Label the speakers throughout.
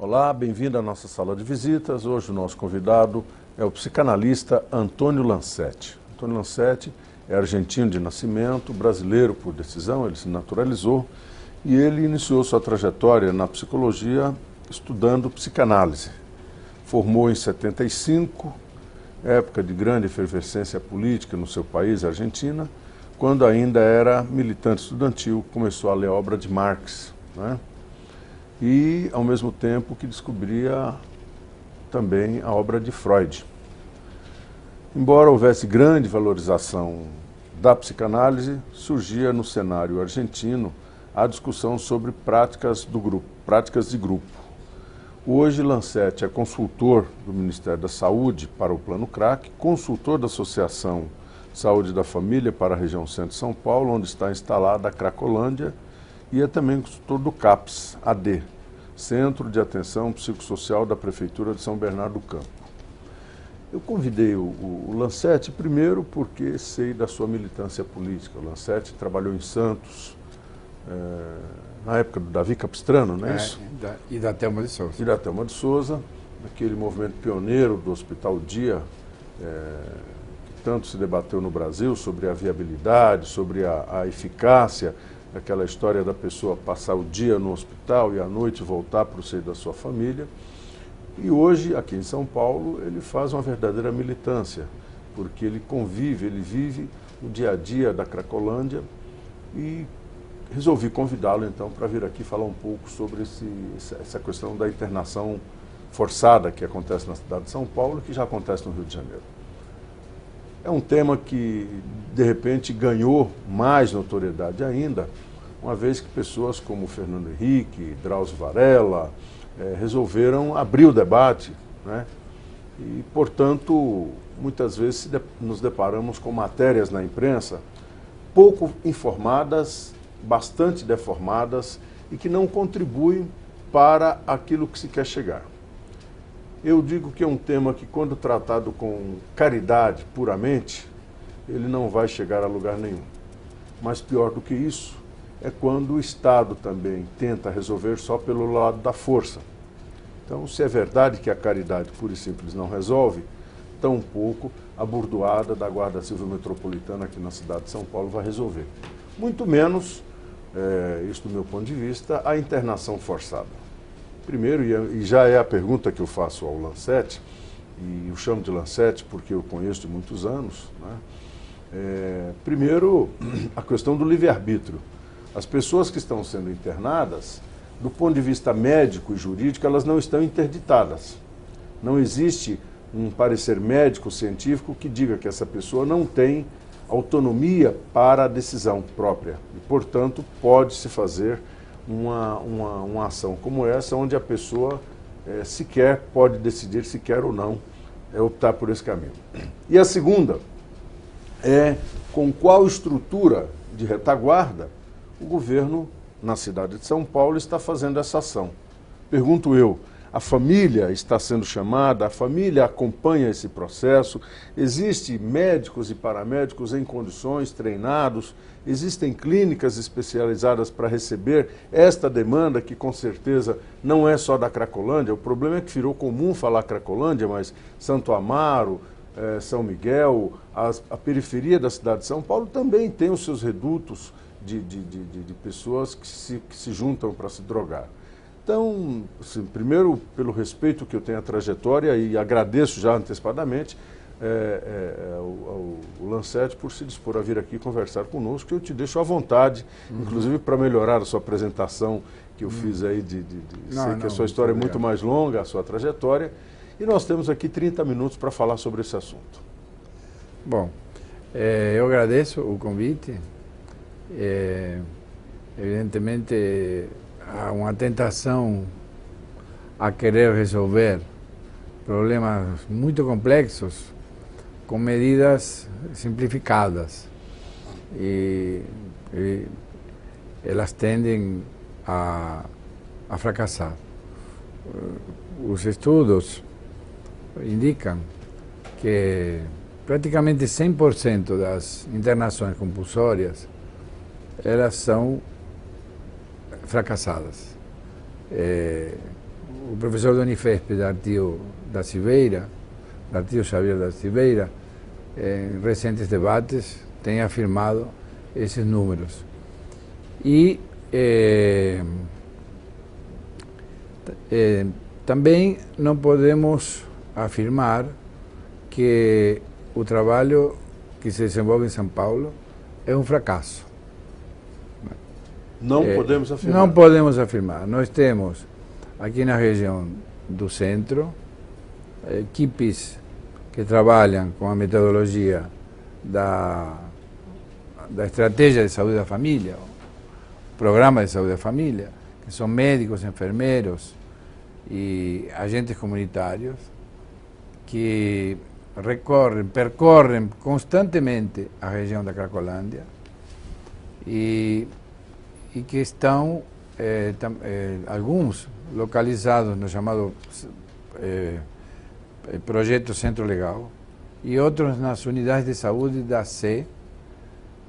Speaker 1: Olá, bem-vindo à nossa sala de visitas. Hoje o nosso convidado é o psicanalista Antônio Lancetti. Antônio Lancetti é argentino de nascimento, brasileiro por decisão, ele se naturalizou e ele iniciou sua trajetória na psicologia estudando psicanálise. Formou em 75, época de grande efervescência política no seu país, a Argentina, quando ainda era militante estudantil, começou a ler a obra de Marx, né? E, ao mesmo tempo, que descobria também a obra de Freud. Embora houvesse grande valorização da psicanálise, surgia no cenário argentino a discussão sobre práticas de grupo. Hoje, Lancetti é consultor do Ministério da Saúde para o Plano CRAC, consultor da Associação Saúde da Família para a região centro de São Paulo, onde está instalada a Cracolândia, e é também consultor do CAPS, AD, Centro de Atenção Psicossocial da Prefeitura de São Bernardo do Campo. Eu convidei o Lancetti primeiro porque sei da sua militância política. O Lancetti trabalhou em Santos, na época do Davi Capistrano, não é isso?
Speaker 2: E da Thelma de Souza.
Speaker 1: E da Thelma de Souza, aquele movimento pioneiro do Hospital Dia, que tanto se debateu no Brasil sobre a viabilidade, sobre a eficácia, aquela história da pessoa passar o dia no hospital e à noite voltar para o seio da sua família. E hoje, aqui em São Paulo, ele faz uma verdadeira militância, porque ele convive, ele vive o dia a dia da Cracolândia e resolvi convidá-lo então para vir aqui falar um pouco sobre essa questão da internação forçada que acontece na cidade de São Paulo e que já acontece no Rio de Janeiro. É um tema que, de repente, ganhou mais notoriedade ainda, uma vez que pessoas como Fernando Henrique, Drauzio Varela, resolveram abrir o debate, né? E, portanto, muitas vezes nos deparamos com matérias na imprensa pouco informadas, bastante deformadas e que não contribuem para aquilo que se quer chegar. Eu digo que é um tema que, quando tratado com caridade puramente, ele não vai chegar a lugar nenhum. Mas pior do que isso é quando o Estado também tenta resolver só pelo lado da força. Então, se é verdade que a caridade pura e simples não resolve, tampouco a burdoada da Guarda Civil Metropolitana aqui na cidade de São Paulo vai resolver. Muito menos, isso do meu ponto de vista, a internação forçada. Primeiro, e já é a pergunta que eu faço ao Lancetti, e eu chamo de Lancetti porque eu conheço de muitos anos, né? Primeiro, a questão do livre-arbítrio. As pessoas que estão sendo internadas, do ponto de vista médico e jurídico, elas não estão interditadas. Não existe um parecer médico científico que diga que essa pessoa não tem autonomia para a decisão própria. E, portanto, pode-se fazer uma ação como essa, onde a pessoa sequer pode decidir se quer ou não optar por esse caminho. E a segunda é com qual estrutura de retaguarda o governo, na cidade de São Paulo, está fazendo essa ação. Pergunto eu, a família está sendo chamada, a família acompanha esse processo, existem médicos e paramédicos em condições, treinados, existem clínicas especializadas para receber esta demanda, que com certeza não é só da Cracolândia. O problema é que virou comum falar Cracolândia, mas Santo Amaro, São Miguel, a periferia da cidade de São Paulo também tem os seus redutos de pessoas que se juntam para se drogar. Então, assim, primeiro, pelo respeito que eu tenho à trajetória, e agradeço já antecipadamente o Lancetti por se dispor a vir aqui conversar conosco, eu te deixo à vontade, inclusive para melhorar a sua apresentação que eu fiz aí, sei que a sua história é muito mais longa, a sua trajetória, e nós temos aqui 30 minutos para falar sobre esse assunto.
Speaker 2: Bom, eu agradeço o convite. Evidentemente, há uma tentação a querer resolver problemas muito complexos com medidas simplificadas e elas tendem a fracassar. Os estudos indicam que praticamente 100% das internações compulsórias elas são fracassadas. o professor da Unifesp, Dartio da Silveira, Dartio Xavier da Silveira, em recentes debates, tem afirmado esses números. E também não podemos afirmar que o trabalho que se desenvolve em São Paulo é um fracasso.
Speaker 1: Não podemos afirmar.
Speaker 2: Não podemos afirmar. Nós temos aqui na região do centro equipes que trabalham com a metodologia da estratégia de saúde da família, o programa de saúde da família, que são médicos, enfermeiros e agentes comunitários que percorrem constantemente a região da Cracolândia e que estão, alguns localizados no chamado Projeto Centro Legal e outros nas unidades de saúde da C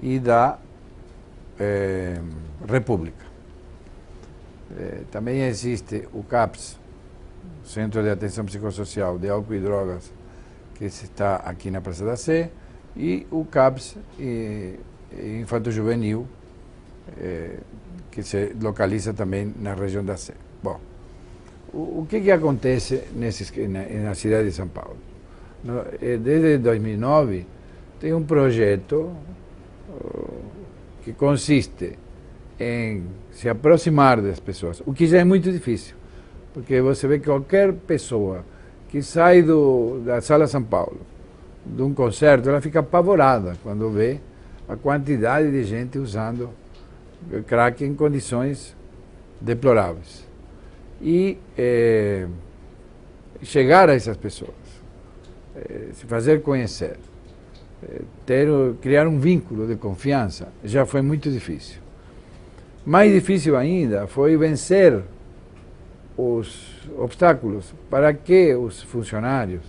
Speaker 2: e da República. Também existe o CAPS, Centro de Atenção Psicossocial de Álcool e Drogas, que está aqui na Praça da Sé, e o CAPS Infanto-Juvenil, que se localiza também na região da Sé. Bom, o que acontece na cidade de São Paulo? Desde 2009 tem um projeto que consiste em se aproximar das pessoas, o que já é muito difícil, porque você vê que qualquer pessoa que sai da Sala São Paulo, de um concerto, ela fica apavorada quando vê a quantidade de gente usando crack em condições deploráveis. E chegar a essas pessoas, se fazer conhecer, criar um vínculo de confiança, já foi muito difícil. Mais difícil ainda foi vencer os obstáculos para que os funcionários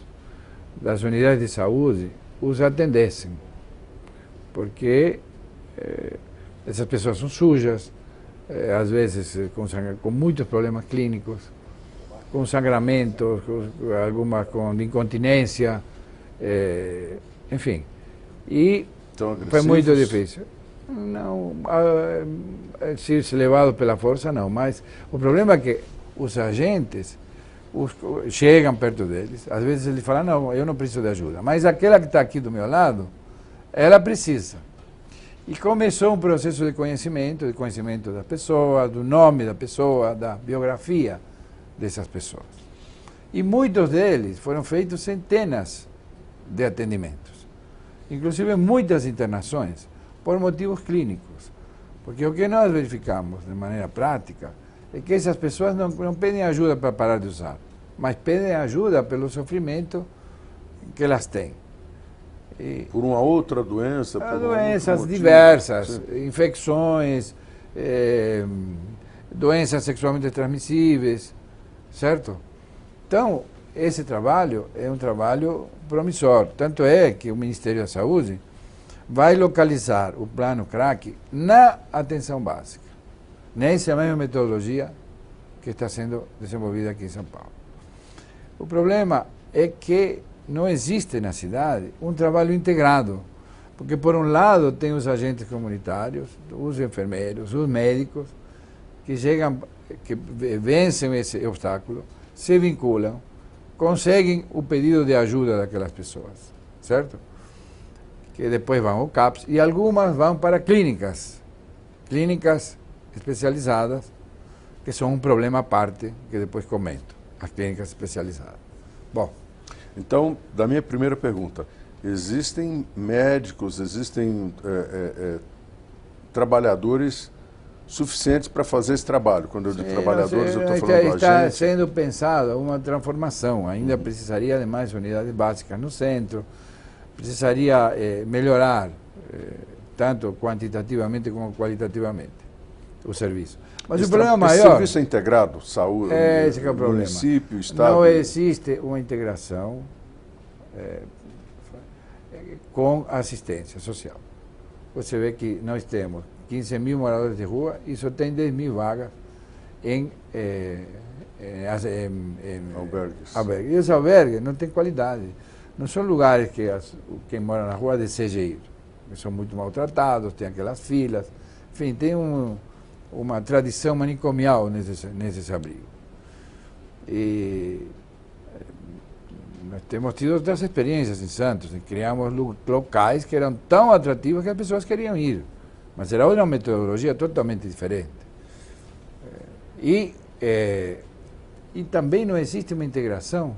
Speaker 2: das unidades de saúde os atendessem, porque essas pessoas são sujas, às vezes com muitos problemas clínicos, com sangramentos, algumas com incontinência, enfim. E foi muito difícil. Não, se levado pela força, não, mas o problema é que os agentes chegam perto deles, às vezes eles falam, não, eu não preciso de ajuda, mas aquela que está aqui do meu lado, ela precisa. E começou um processo de conhecimento da pessoa, do nome da pessoa, da biografia dessas pessoas. E muitos deles foram feitos centenas de atendimentos, inclusive muitas internações, por motivos clínicos. Porque o que nós verificamos de maneira prática é que essas pessoas não pedem ajuda para parar de usar, mas pedem ajuda pelo sofrimento que elas têm.
Speaker 1: Por uma outra doença? Por
Speaker 2: doenças diversas, sim. Infecções, doenças sexualmente transmissíveis, certo? Então, esse trabalho é um trabalho promissor. Tanto é que o Ministério da Saúde vai localizar o plano crack na atenção básica, nessa mesma metodologia que está sendo desenvolvida aqui em São Paulo. O problema é que não existe na cidade um trabalho integrado, porque por um lado tem os agentes comunitários, os enfermeiros, os médicos, que chegam, que vencem esse obstáculo, se vinculam, conseguem o pedido de ajuda daquelas pessoas, certo? Que depois vão ao CAPS, e algumas vão para clínicas especializadas, que são um problema à parte, que depois comento, as clínicas especializadas. Bom,
Speaker 1: então, da minha primeira pergunta, existem médicos, existem trabalhadores suficientes para fazer esse trabalho? Quando eu digo trabalhadores, eu estou falando do agente.
Speaker 2: Está sendo pensada uma transformação, ainda precisaria de mais unidades básicas no centro, precisaria melhorar, tanto quantitativamente como qualitativamente, o serviço. Mas o problema maior...
Speaker 1: Esse serviço é integrado, saúde,
Speaker 2: esse que é o problema.
Speaker 1: Município, Estado...
Speaker 2: Não existe uma integração com assistência social. Você vê que nós temos 15 mil moradores de rua e só tem 10 mil vagas em
Speaker 1: albergues.
Speaker 2: E os albergues não têm qualidade. Não são lugares que quem mora na rua deseja ir. São muito maltratados, tem aquelas filas. Enfim, tem uma tradição manicomial nesses abrigos. E nós temos tido outras experiências em Santos. Criamos locais que eram tão atrativos que as pessoas queriam ir. Mas era uma metodologia totalmente diferente. E também não existe uma integração,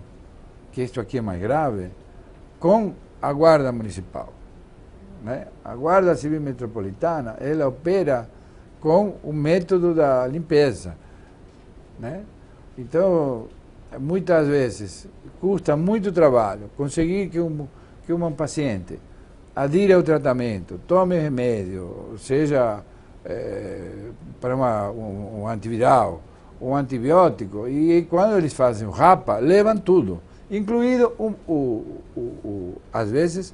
Speaker 2: que isto aqui é mais grave, com a Guarda Municipal. Né? A Guarda Civil Metropolitana, ela opera com o método da limpeza. Né? Então, muitas vezes, custa muito trabalho conseguir que um paciente adira ao tratamento, tome remédio, seja para um antiviral, um antibiótico, e quando eles fazem o RAPA, levam tudo, incluído, às vezes,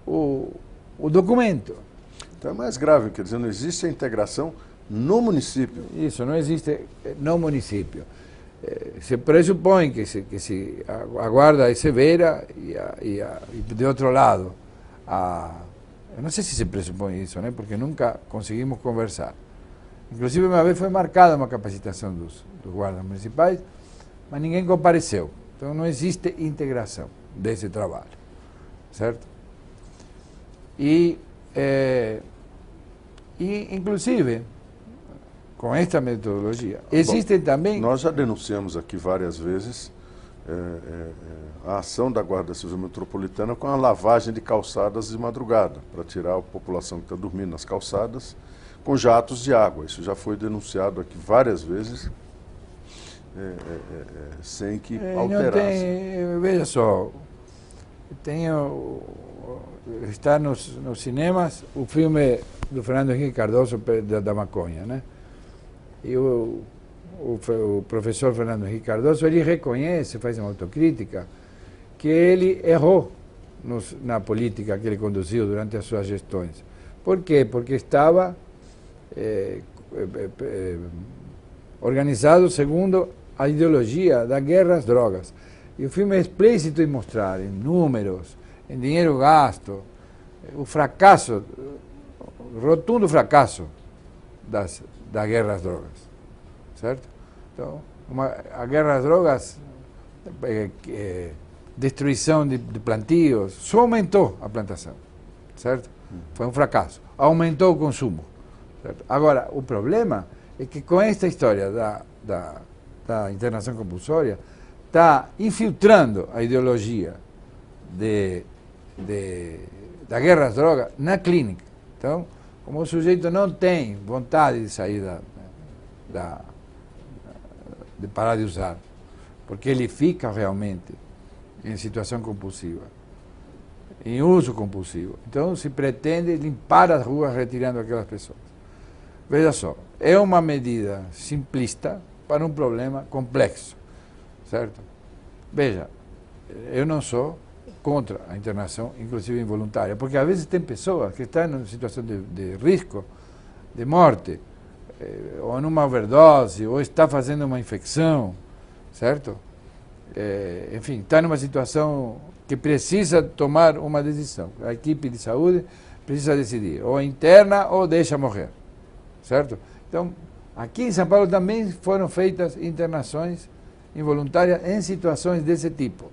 Speaker 2: o documento.
Speaker 1: Então é mais grave, quer dizer, não existe a integração no município.
Speaker 2: Isso, não existe no município. Se pressupõe que a guarda é severa e de outro lado, eu não sei se pressupõe isso, né? Porque nunca conseguimos conversar. Inclusive, uma vez foi marcada uma capacitação dos guardas municipais, mas ninguém compareceu. Então não existe integração desse trabalho, certo? E inclusive, com esta metodologia, existem também...
Speaker 1: Nós já denunciamos aqui várias vezes a ação da Guarda Civil Metropolitana com a lavagem de calçadas de madrugada, para tirar a população que está dormindo nas calçadas com jatos de água. Isso já foi denunciado aqui várias vezes, sem que alterasse.
Speaker 2: Veja só, está nos cinemas o filme do Fernando Henrique Cardoso da maconha, né? E o professor Fernando Henrique Cardoso, ele reconhece, faz uma autocrítica, que ele errou na política que ele conduziu durante as suas gestões. Por quê? Porque estava organizado segundo a ideologia da guerra às drogas. E o filme é explícito em mostrar, em números, em dinheiro gasto, o fracasso, o rotundo fracasso da guerra às drogas, certo? Então, a guerra às drogas, destruição de plantios, só aumentou a plantação, certo? Foi um fracasso, aumentou o consumo, certo? Agora, o problema é que com esta história da internação compulsória, está infiltrando a ideologia da guerra às drogas na clínica. Então, como o sujeito não tem vontade de sair de parar de usar, porque ele fica realmente em situação compulsiva, em uso compulsivo. Então se pretende limpar as ruas retirando aquelas pessoas. Veja só, é uma medida simplista para um problema complexo, certo? Veja, eu não sou contra a internação, inclusive involuntária, porque às vezes tem pessoas que estão em situação de risco, de morte, ou numa overdose, ou está fazendo uma infecção, certo? Enfim, está numa situação que precisa tomar uma decisão. A equipe de saúde precisa decidir, ou interna ou deixa morrer, certo? Então, aqui em São Paulo também foram feitas internações involuntárias em situações desse tipo,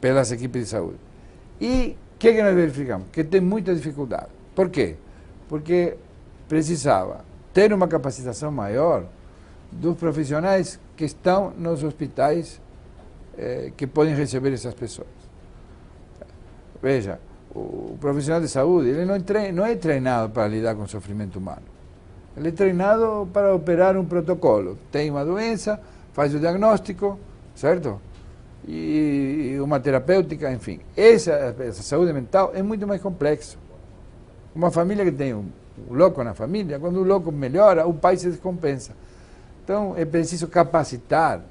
Speaker 2: pelas equipes de saúde. E o que nós verificamos? Que tem muita dificuldade. Por quê? Porque precisava ter uma capacitação maior dos profissionais que estão nos hospitais que podem receber essas pessoas. Veja, o profissional de saúde ele não é treinado para lidar com o sofrimento humano. Ele é treinado para operar um protocolo. Tem uma doença, faz o diagnóstico, certo? E uma terapêutica, enfim. Essa saúde mental é muito mais complexa. Uma família que tem um louco na família, quando o louco melhora, o pai se descompensa. Então, é preciso capacitar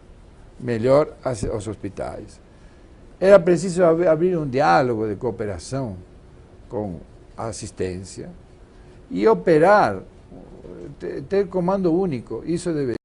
Speaker 2: melhor os hospitais. Era preciso abrir um diálogo de cooperação com a assistência e operar ter comando único, isso deveria.